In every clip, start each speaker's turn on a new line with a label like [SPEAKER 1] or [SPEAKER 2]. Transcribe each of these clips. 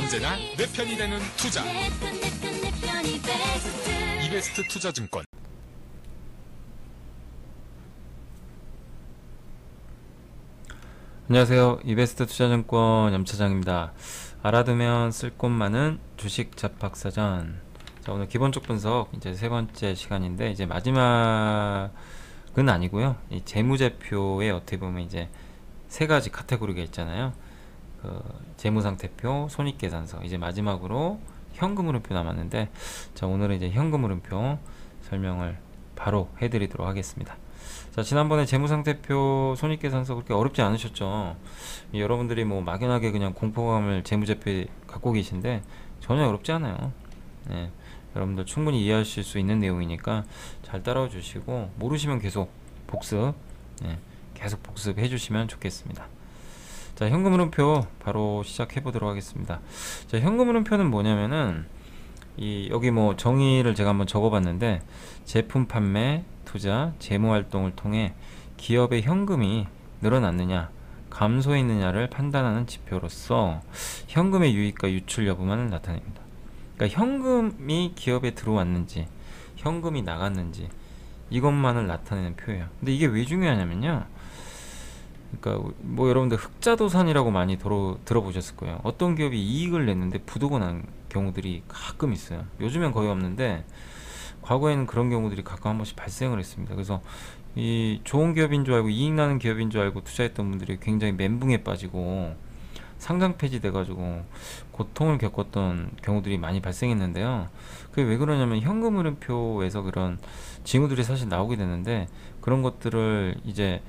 [SPEAKER 1] 언제나 내 편이 되는 투자. 이베스트 투자증권.
[SPEAKER 2] 안녕하세요. 이베스트 투자증권 염차장입니다. 알아두면 쓸 곳 많은 주식 잡박사전. 자, 오늘 기본적 분석 이제 세 번째 시간인데, 이제 마지막은 아니고요. 이 재무제표에 어떻게 보면 이제 세 가지 카테고리가 있잖아요. 재무상태표, 손익계산서, 이제 마지막으로 현금흐름표 남았는데, 자, 오늘은 이제 현금흐름표 설명을 바로 해드리도록 하겠습니다. 자, 지난번에 재무상태표, 손익계산서 그렇게 어렵지 않으셨죠? 여러분들이 뭐 막연하게 그냥 공포감을 재무제표에 갖고 계신데 전혀 어렵지 않아요. 네, 여러분들 충분히 이해하실 수 있는 내용이니까 잘 따라와 주시고, 모르시면 계속 복습, 계속 복습해 주시면 좋겠습니다. 자, 현금흐름표 바로 시작해 보도록 하겠습니다. 자, 현금흐름표는 뭐냐면은 여기 뭐 정의를 제가 한번 적어봤는데, 제품 판매, 투자, 재무활동을 통해 기업의 현금이 늘어났느냐 감소했느냐를 판단하는 지표로서 현금의 유입과 유출 여부만을 나타냅니다. 그러니까 현금이 기업에 들어왔는지 현금이 나갔는지 이것만을 나타내는 표예요. 근데 이게 왜 중요하냐면요, 그러니까 뭐 여러분들 흑자도산이라고 많이 들어보셨을 거예요. 어떤 기업이 이익을 냈는데 부도가 난 경우들이 가끔 있어요. 요즘엔 거의 없는데 과거에는 그런 경우들이 가끔 한 번씩 발생을 했습니다. 그래서 이 좋은 기업인 줄 알고, 이익 나는 기업인 줄 알고 투자했던 분들이 굉장히 멘붕에 빠지고 상장 폐지돼 가지고 고통을 겪었던 경우들이 많이 발생했는데요. 그게 왜 그러냐면 현금흐름표에서 그런 징후들이 사실 나오게 되는데, 그런 것들을 이제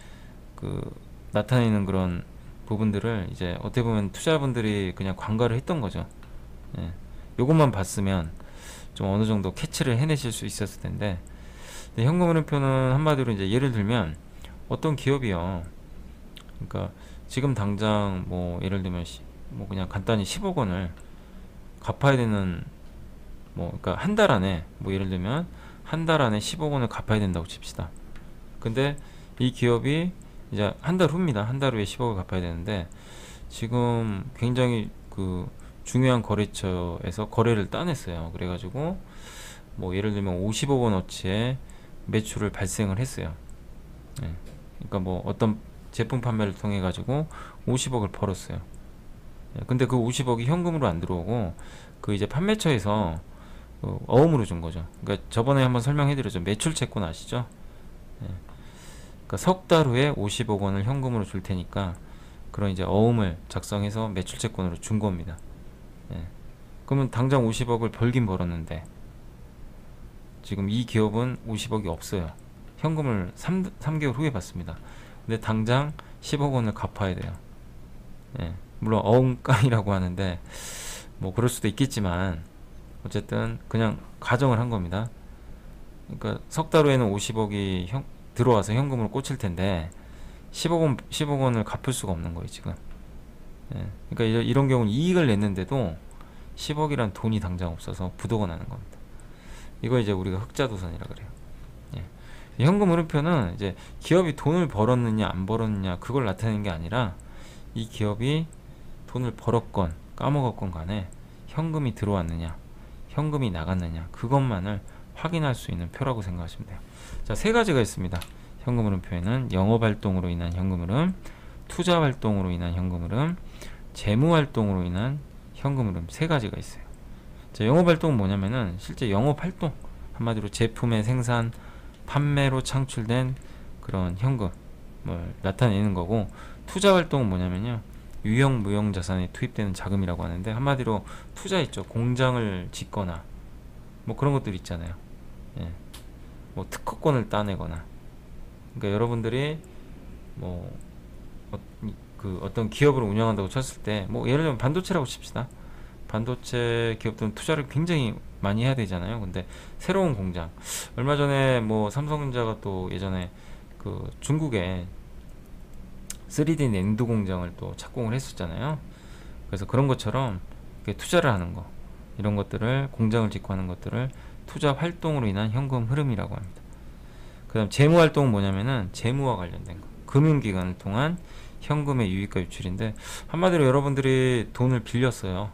[SPEAKER 2] 나타내는 그런 부분들을 이제 어떻게 보면 투자분들이 그냥 관가를 했던 거죠. 요것만 봤으면 좀 어느 정도 캐치를 해내실 수 있었을 텐데, 현금흐름표는 한마디로 이제 예를 들면 어떤 기업이요, 그러니까 지금 당장 뭐 예를 들면 뭐 그냥 간단히 10억 원을 갚아야 되는, 뭐 그러니까 한 달 안에, 뭐 예를 들면 한 달 안에 10억 원을 갚아야 된다고 칩시다. 근데 이 기업이 이제 한 달 후입니다. 한 달 후에 10억을 갚아야 되는데, 지금 굉장히 중요한 거래처에서 거래를 따냈어요. 그래가지고 뭐 예를 들면 50억 원어치의 매출을 발생을 했어요. 그러니까 뭐 어떤 제품 판매를 통해 가지고 50억을 벌었어요. 근데 그 50억이 현금으로 안 들어오고 이제 판매처에서 어음으로 준 거죠. 그러니까 저번에 한번 설명해 드렸죠. 매출 채권 아시죠? 그러니까 석 달 후에 50억 원을 현금으로 줄 테니까 그런 이제 어음을 작성해서 매출 채권으로 준 겁니다. 그러면 당장 50억을 벌긴 벌었는데 지금 이 기업은 50억이 없어요. 현금을 3개월 후에 받습니다. 근데 당장 10억 원을 갚아야 돼요. 물론 어음가이라고 하는데 뭐 그럴 수도 있겠지만 어쨌든 그냥 가정을 한 겁니다. 그러니까 석 달 후에는 50억이 들어와서 현금으로 꽂힐 텐데 10억 원을 갚을 수가 없는 거예요, 지금. 그러니까 이런 경우는 이익을 냈는데도 10억이란 돈이 당장 없어서 부도가 나는 겁니다. 이거 이제 우리가 흑자도산이라 그래요. 현금흐름표는 이제 기업이 돈을 벌었느냐 안 벌었느냐 그걸 나타내는 게 아니라, 이 기업이 돈을 벌었건 까먹었건 간에 현금이 들어왔느냐 현금이 나갔느냐 그것만을 확인할 수 있는 표라고 생각하시면 돼요. 자, 세 가지가 있습니다. 현금흐름표에는 영업활동으로 인한 현금흐름, 투자활동으로 인한 현금흐름, 재무활동으로 인한 현금흐름, 세 가지가 있어요. 자, 영업활동은 뭐냐면은 실제 영업활동, 한마디로 제품의 생산, 판매로 창출된 그런 현금을 나타내는 거고, 투자활동은 뭐냐면요, 유형 무형 자산에 투입되는 자금이라고 하는데, 한마디로 투자 있죠. 공장을 짓거나 뭐 그런 것들 있잖아요. 뭐 특허권을 따내거나, 그러니까 여러분들이 뭐 어떤 기업을 운영한다고 쳤을 때, 뭐 예를 들면 반도체라고 칩시다. 반도체 기업들은 투자를 굉장히 많이 해야 되잖아요. 근데 새로운 공장, 얼마 전에 뭐 삼성전자가 또 예전에 중국에 3D 낸드 공장을 또 착공을 했었잖아요. 그래서 그런 것처럼 투자를 하는 거, 이런 것들을, 공장을 짓고 하는 것들을 투자 활동으로 인한 현금 흐름이라고 합니다. 그 다음 재무활동은 뭐냐면은 재무와 관련된 거, 금융기관을 통한 현금의 유입과 유출인데, 한마디로 여러분들이 돈을 빌렸어요.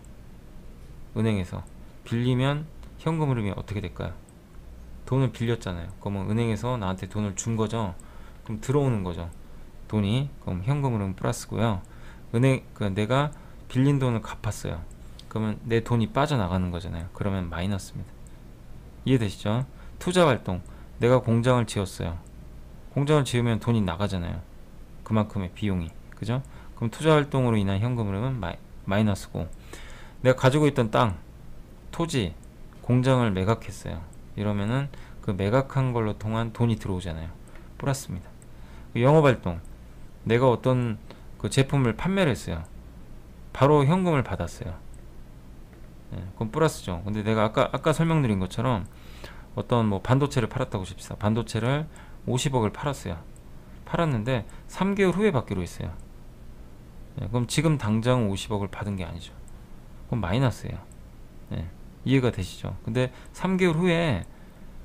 [SPEAKER 2] 은행에서 빌리면 현금 흐름이 어떻게 될까요? 돈을 빌렸잖아요. 그러면 은행에서 나한테 돈을 준 거죠. 그럼 들어오는 거죠. 돈이. 그럼 현금 흐름 플러스고요. 내가 빌린 돈을 갚았어요. 그러면 내 돈이 빠져나가는 거잖아요. 그러면 마이너스입니다. 이해되시죠? 투자 활동. 내가 공장을 지었어요. 공장을 지으면 돈이 나가잖아요. 그만큼의 비용이. 그죠? 그럼 투자 활동으로 인한 현금 흐름은 마이너스고, 내가 가지고 있던 땅, 토지, 공장을 매각했어요. 이러면은 그 매각한 걸로 통한 돈이 들어오잖아요. 플러스입니다. 영업활동. 내가 어떤 그 제품을 판매를 했어요. 바로 현금을 받았어요. 그건 플러스죠. 근데 내가 아까 설명드린 것처럼 어떤 뭐 반도체를 팔았다고 칩시다. 반도체를 50억을 팔았어요. 팔았는데 3개월 후에 받기로 했어요. 그럼 지금 당장 50억을 받은 게 아니죠. 그럼 마이너스예요. 이해가 되시죠? 근데 3개월 후에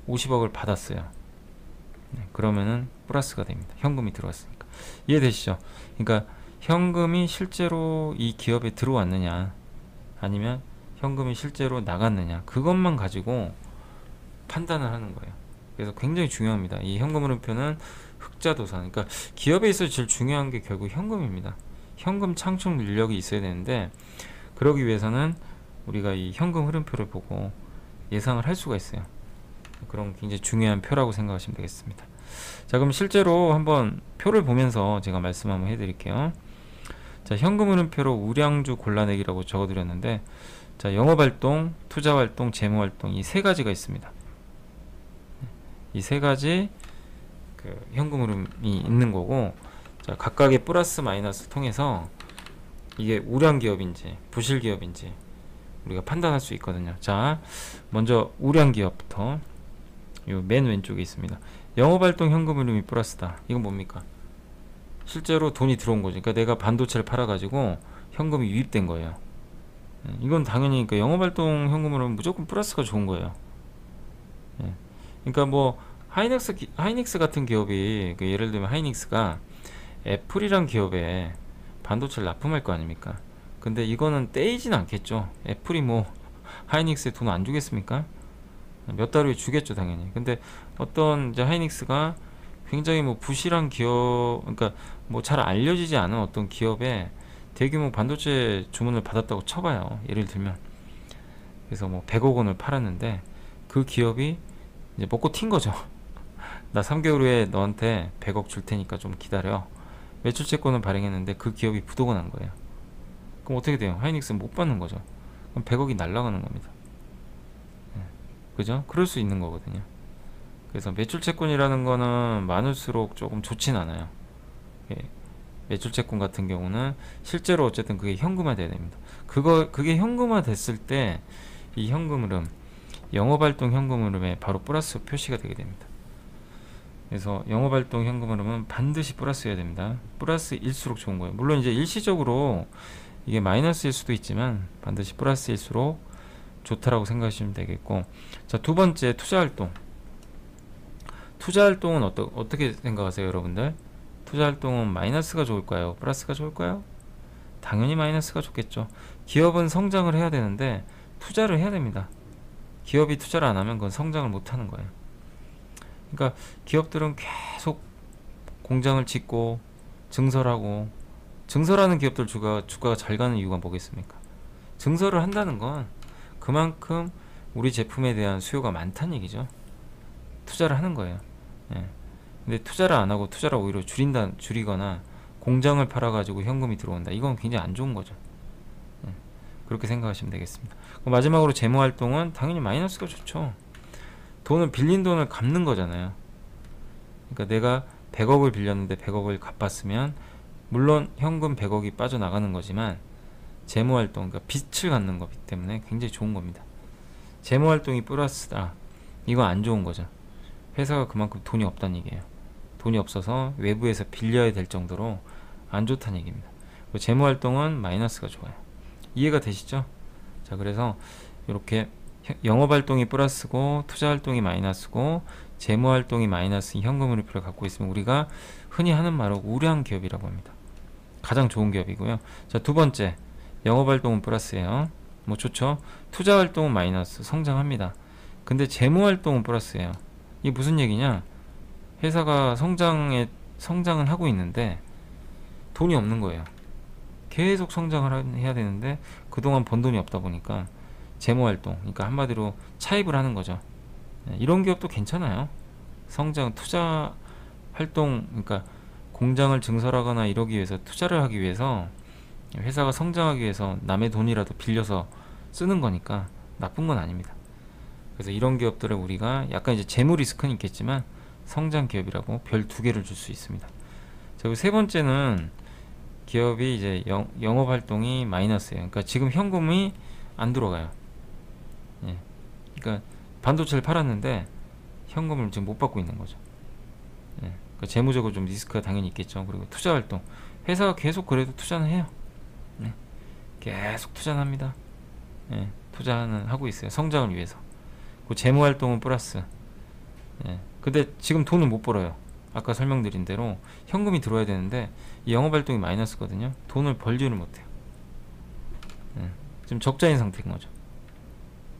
[SPEAKER 2] 50억을 받았어요. 그러면은 플러스가 됩니다. 현금이 들어왔으니까. 이해되시죠? 그러니까 현금이 실제로 이 기업에 들어왔느냐, 아니면 현금이 실제로 나갔느냐, 그것만 가지고 판단을 하는 거예요. 그래서 굉장히 중요합니다. 이 현금 흐름표는 흑자도산. 그러니까 기업에 있어서 제일 중요한 게 결국 현금입니다. 현금 창출 능력이 있어야 되는데, 그러기 위해서는 우리가 이 현금 흐름표를 보고 예상을 할 수가 있어요. 그런 굉장히 중요한 표라고 생각하시면 되겠습니다. 자, 그럼 실제로 한번 표를 보면서 제가 말씀 한번 해드릴게요. 자, 현금 흐름표로 우량주 골라내기라고 적어드렸는데, 자, 영업활동, 투자활동, 재무활동, 이 세 가지가 있습니다. 이 세 가지 그 현금 흐름이 있는 거고, 자, 각각의 플러스 마이너스 통해서 이게 우량 기업인지 부실 기업인지 우리가 판단할 수 있거든요. 자, 먼저 우량 기업부터 요 맨 왼쪽에 있습니다. 영업활동 현금 흐름이 플러스다. 이건 뭡니까? 실제로 돈이 들어온 거죠. 그러니까 내가 반도체를 팔아가지고 현금이 유입된 거예요. 이건 당연히, 그러니까 영업활동 현금 흐름은 무조건 플러스가 좋은 거예요. 그러니까 뭐 하이닉스 같은 기업이, 그 예를 들면 하이닉스가 애플이란 기업에 반도체를 납품할 거 아닙니까? 근데 이거는 떼이진 않겠죠. 애플이 뭐 하이닉스에 돈 안 주겠습니까? 몇 달 후에 주겠죠, 당연히. 근데 어떤 이제 하이닉스가 굉장히 뭐 부실한 기업, 그러니까 뭐 잘 알려지지 않은 어떤 기업에 대규모 반도체 주문을 받았다고 쳐봐요. 예를 들면. 그래서 뭐 100억 원을 팔았는데 그 기업이 이제 먹고 튄 거죠. 나 3개월 후에 너한테 100억 줄 테니까 좀 기다려. 매출채권을 발행했는데 그 기업이 부도가 난 거예요. 그럼 어떻게 돼요? 하이닉스는 못 받는 거죠. 그럼 100억이 날아가는 겁니다. 그죠? 그럴 수 있는 거거든요. 그래서 매출채권이라는 거는 많을수록 조금 좋진 않아요. 매출채권 같은 경우는 실제로 어쨌든 그게 현금화 돼야 됩니다. 그게 현금화 됐을 때 이 현금 흐름, 영업활동 현금 흐름에 바로 플러스 표시가 되게 됩니다. 그래서 영업활동 현금 흐름은 반드시 플러스여야 됩니다. 플러스일수록 좋은 거예요. 물론 이제 일시적으로 이게 마이너스일 수도 있지만 반드시 플러스일수록 좋다라고 생각하시면 되겠고, 자, 두 번째 투자활동. 투자활동은 어떻게 생각하세요, 여러분들? 투자활동은 마이너스가 좋을까요? 플러스가 좋을까요? 당연히 마이너스가 좋겠죠. 기업은 성장을 해야 되는데 투자를 해야 됩니다. 기업이 투자를 안 하면 그건 성장을 못 하는 거예요. 그러니까 기업들은 계속 공장을 짓고 증설하고, 증설하는 기업들 주가가 잘 가는 이유가 뭐겠습니까? 증설을 한다는 건 그만큼 우리 제품에 대한 수요가 많다는 얘기죠. 투자를 하는 거예요. 근데 투자를 안 하고 투자를 오히려 줄이거나 공장을 팔아가지고 현금이 들어온다. 이건 굉장히 안 좋은 거죠. 그렇게 생각하시면 되겠습니다. 마지막으로 재무활동은 당연히 마이너스가 좋죠. 돈을 빌린 돈을 갚는 거잖아요. 그러니까 내가 100억을 빌렸는데 100억을 갚았으면 물론 현금 100억이 빠져나가는 거지만 재무활동, 그러니까 빚을 갚는 거기 때문에 굉장히 좋은 겁니다. 재무활동이 플러스다. 이거 안 좋은 거죠. 회사가 그만큼 돈이 없다는 얘기예요. 돈이 없어서 외부에서 빌려야 될 정도로 안 좋다는 얘기입니다. 재무활동은 마이너스가 좋아요. 이해가 되시죠? 자, 그래서 이렇게 영업활동이 플러스고 투자활동이 마이너스고 재무활동이 마이너스인 현금 흐름표를 갖고 있으면 우리가 흔히 하는 말로 우량 기업이라고 합니다. 가장 좋은 기업이고요. 자, 두 번째, 영업활동은 플러스예요. 뭐 좋죠. 투자 활동은 마이너스, 성장합니다. 근데 재무 활동은 플러스예요. 이게 무슨 얘기냐? 회사가 성장은 하고 있는데 돈이 없는 거예요. 계속 성장을 해야 되는데 그동안 번 돈이 없다 보니까 재무 활동, 그러니까 한마디로 차입을 하는 거죠. 이런 기업도 괜찮아요. 성장, 투자 활동, 그러니까 공장을 증설하거나 이러기 위해서, 투자를 하기 위해서, 회사가 성장하기 위해서 남의 돈이라도 빌려서 쓰는 거니까 나쁜 건 아닙니다. 그래서 이런 기업들을 우리가 약간 이제 재무 리스크는 있겠지만 성장 기업이라고 별 2개를 줄 수 있습니다. 그리고 세 번째는 기업이 이제 영업 활동이 마이너스예요. 그러니까 지금 현금이 안 들어가요. 예. 그러니까 반도체를 팔았는데 현금을 지금 못 받고 있는 거죠. 예. 그러니까 재무적으로 좀 리스크가 당연히 있겠죠. 그리고 투자 활동, 회사가 계속 그래도 투자는 해요. 예. 계속 투자는 합니다. 예. 투자는 하고 있어요. 성장을 위해서. 그 재무 활동은 플러스. 예. 근데 지금 돈을 못 벌어요. 아까 설명드린 대로 현금이 들어와야 되는데 이 영업 활동이 마이너스거든요. 돈을 벌지를 못해요. 예. 지금 적자인 상태인 거죠.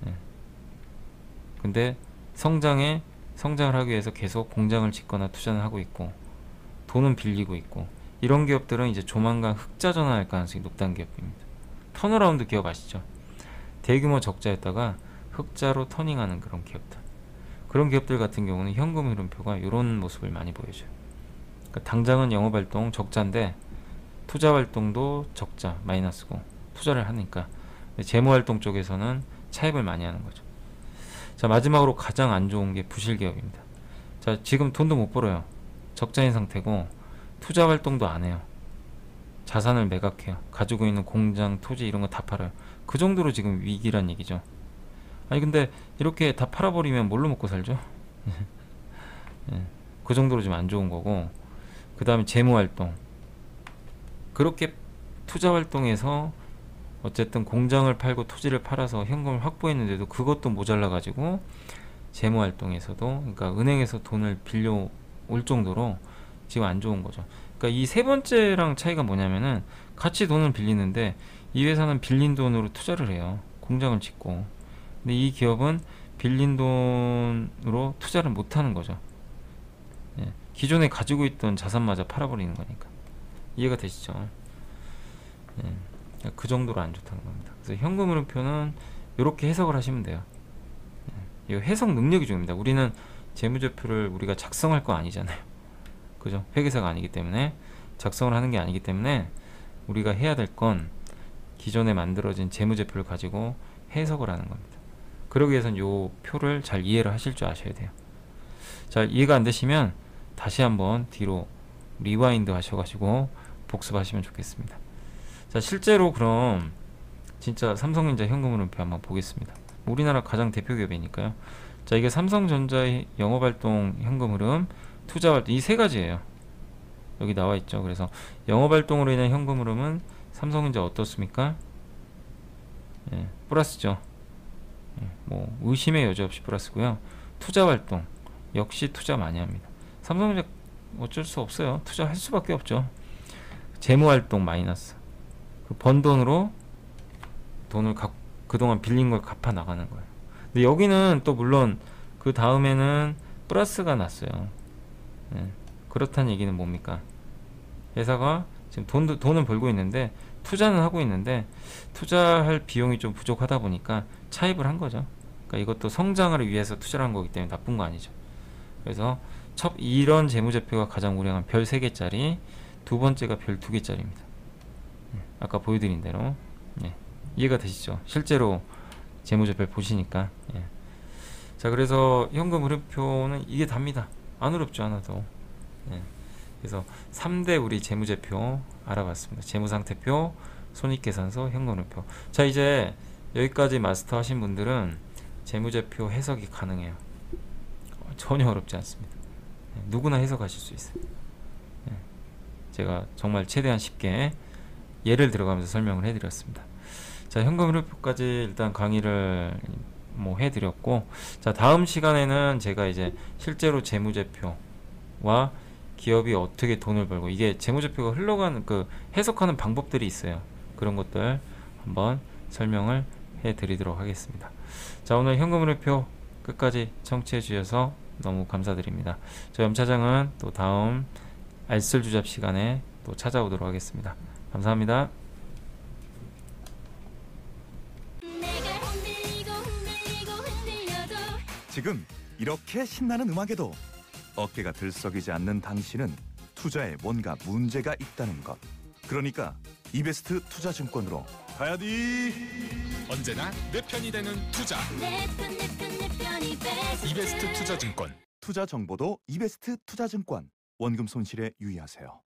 [SPEAKER 2] 예. 근데 성장을 하기 위해서 계속 공장을 짓거나 투자는 하고 있고 돈은 빌리고 있고, 이런 기업들은 이제 조만간 흑자 전환할 가능성이 높다는 기업입니다. 턴어라운드 기업 아시죠? 대규모 적자였다가 흑자로 터닝하는 그런 기업들. 그런 기업들 같은 경우는 현금 흐름표가 이런 모습을 많이 보여줘요. 그러니까 당장은 영업활동 적자인데 투자활동도 적자, 마이너스고 투자를 하니까 재무활동 쪽에서는 차입을 많이 하는 거죠. 자, 마지막으로 가장 안 좋은 게 부실기업입니다. 자, 지금 돈도 못 벌어요. 적자인 상태고 투자활동도 안 해요. 자산을 매각해요. 가지고 있는 공장, 토지 이런 거 다 팔아요. 그 정도로 지금 위기란 얘기죠. 아니 근데 이렇게 다 팔아버리면 뭘로 먹고 살죠? 예, 그 정도로 좀 안 좋은 거고, 그 다음에 재무활동, 그렇게 투자활동에서 어쨌든 공장을 팔고 토지를 팔아서 현금을 확보했는데도 그것도 모자라 가지고 재무활동에서도, 그러니까 은행에서 돈을 빌려 올 정도로 지금 안 좋은 거죠. 그러니까 이 세 번째랑 차이가 뭐냐면은 같이 돈을 빌리는데 이 회사는 빌린 돈으로 투자를 해요. 공장을 짓고. 근데 이 기업은 빌린 돈으로 투자를 못 하는 거죠. 예. 기존에 가지고 있던 자산마저 팔아버리는 거니까. 이해가 되시죠? 예. 그 정도로 안 좋다는 겁니다. 그래서 현금 흐름표는 이렇게 해석을 하시면 돼요. 예. 이 해석 능력이 중요합니다. 우리는 재무제표를 우리가 작성할 거 아니잖아요. 그죠? 회계사가 아니기 때문에, 작성을 하는 게 아니기 때문에 우리가 해야 될 건 기존에 만들어진 재무제표를 가지고 해석을 하는 겁니다. 그러기 위해서는 요 표를 잘 이해를 하실 줄 아셔야 돼요. 자, 이해가 안 되시면 다시 한번 뒤로 리와인드 하셔가지고 복습하시면 좋겠습니다. 자, 실제로 그럼 진짜 삼성전자 현금흐름표 한번 보겠습니다. 우리나라 가장 대표 기업이니까요. 자, 이게 삼성전자의 영업활동 현금흐름, 투자활동, 이 세 가지예요. 여기 나와 있죠. 그래서 영업활동으로 인한 현금흐름은 삼성전자 어떻습니까? 예, 플러스죠. 예, 뭐 의심의 여지 없이 플러스고요. 투자활동 역시 투자 많이 합니다. 삼성전자 어쩔 수 없어요. 투자할 수밖에 없죠. 재무활동 마이너스. 그 번 돈으로 돈을 그동안 빌린 걸 갚아 나가는 거예요. 근데 여기는 또 물론 그 다음에는 플러스가 났어요. 예, 그렇다는 얘기는 뭡니까? 회사가 지금 돈을 벌고 있는데 투자는 하고 있는데 투자할 비용이 좀 부족하다 보니까 차입을 한 거죠. 그러니까 이것도 성장을 위해서 투자를 한 거기 때문에 나쁜 거 아니죠. 그래서 이런 재무제표가 가장 우량한 별 3개짜리, 두 번째가 별 2개짜리입니다. 아까 보여드린 대로. 예, 이해가 되시죠? 실제로 재무제표를 보시니까. 예. 자, 그래서 현금 흐름표는 이게 답니다. 안 어렵죠, 하나도. 예. 그래서 3대 우리 재무제표 알아봤습니다. 재무상태표, 손익계산서, 현금흐름표. 자, 이제 여기까지 마스터 하신 분들은 재무제표 해석이 가능해요. 전혀 어렵지 않습니다. 예. 누구나 해석하실 수 있어요. 예. 제가 정말 최대한 쉽게 예를 들어가면서 설명을 해드렸습니다. 자, 현금흐름표까지 일단 강의를 뭐 해드렸고, 자, 다음 시간에는 제가 이제 실제로 재무제표와 기업이 어떻게 돈을 벌고, 이게 재무제표가 흘러가는 그 해석하는 방법들이 있어요. 그런 것들 한번 설명을 해드리도록 하겠습니다. 자, 오늘 현금흐름표 끝까지 청취해 주셔서 너무 감사드립니다. 저 염차장은 또 다음 알쓸주잡 시간에 또 찾아오도록 하겠습니다. 감사합니다.
[SPEAKER 3] 지금 이렇게 신나는 음악에도 어깨가 들썩이지 않는 당신은 투자에 뭔가 문제가 있다는 것. 그러니까 이베스트 투자증권으로 가야지.
[SPEAKER 1] 언제나 내 편이 되는 투자.
[SPEAKER 4] 내 편이 베스트.
[SPEAKER 1] 이베스트 투자증권.
[SPEAKER 3] 투자 정보도 이베스트 투자증권. 원금 손실에 유의하세요.